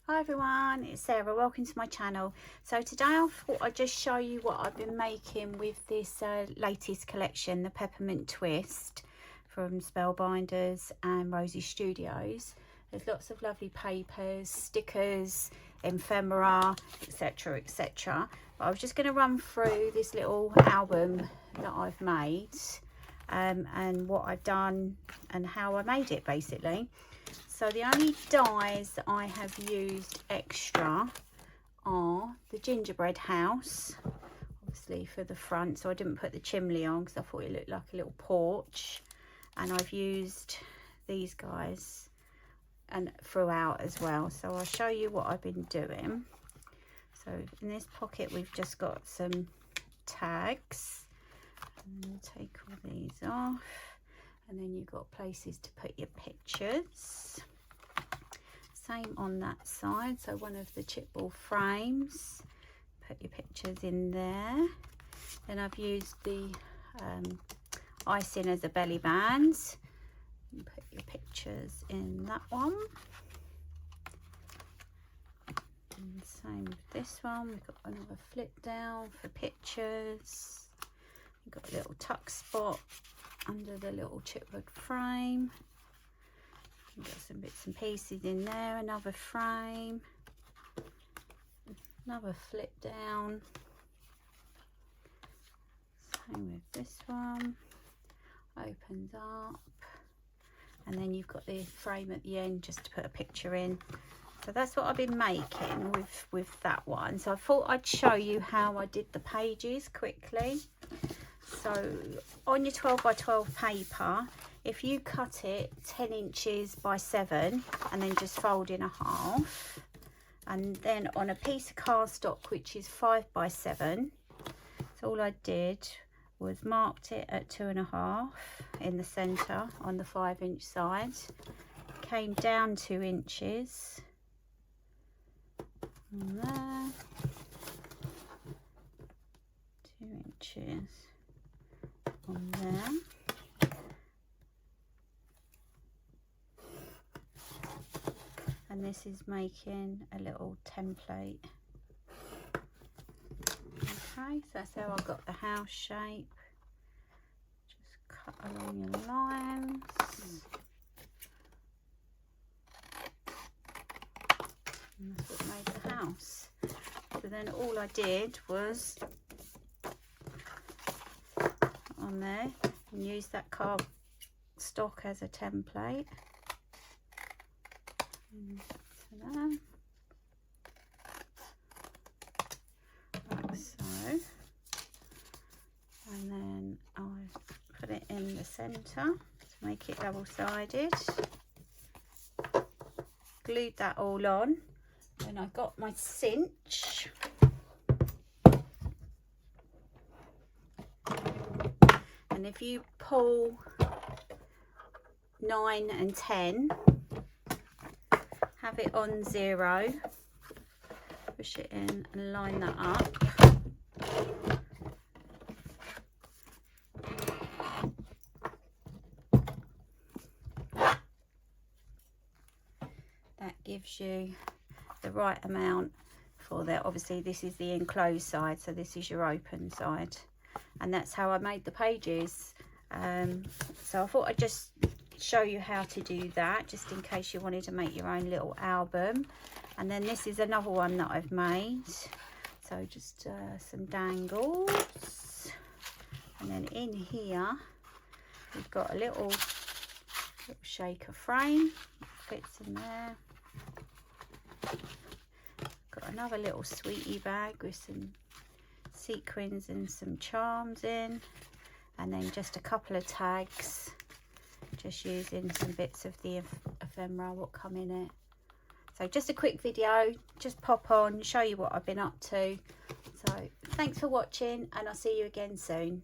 Hi everyone, it's Sarah. Welcome to my channel. So today I thought I'd just show you what I've been making with this latest collection, the Peppermint Twist from Spellbinders and Rosie Studios. There's lots of lovely papers, stickers, ephemera, etc, etc. But I was just going to run through this little album that I've made and what I've done and how I made it basically. So the only dies that I have used extra are the gingerbread house, obviously for the front, so I didn't put the chimney on because I thought it looked like a little porch. And I've used these guys and throughout as well, so I'll show you what I've been doing. So in this pocket we've just got some tags, and we'll take all these off, and then you've got places to put your pictures. Same on that side, so one of the chipboard frames, put your pictures in there. Then I've used the icing as a belly band, you put your pictures in that one. And same with this one, we've got another flip down for pictures. We've got a little tuck spot under the little chipboard frame. We've got some bits and pieces in there, another frame, another flip down. Same with this one, opens up, and then you've got the frame at the end just to put a picture in. So that's what I've been making with that one. So I thought I'd show you how I did the pages quickly. So on your 12 by 12 paper, if you cut it 10 inches by 7 and then just fold in a half, and then on a piece of cardstock which is 5 by 7, so all I did was marked it at 2.5 in the center on the 5-inch side, came down 2 inches on there, 2 inches on there. And this is making a little template. Okay, so that's how I got the house shape. Just cut along your lines. And that's what made the house. So then all I did was on there and use that cardstock as a template. Like so, and then I put it in the center to make it double-sided, glued that all on, and I got my cinch, and if you pull 9 and 10, have it on 0, push it in and line that up. That gives you the right amount for that. Obviously this is the enclosed side, so this is your open side, and that's how I made the pages. So I thought I'd just show you how to do that, just in case you wanted to make your own little album. And then this is another one that I've made, so just some dangles, and then in here we've got a little shaker frame, fits in there. Got another little sweetie bag with some sequins and some charms in, and then just a couple of tags, just using some bits of the ephemera what come in it. So just a quick video, just pop on, show you what I've been up to. So thanks for watching, and I'll see you again soon.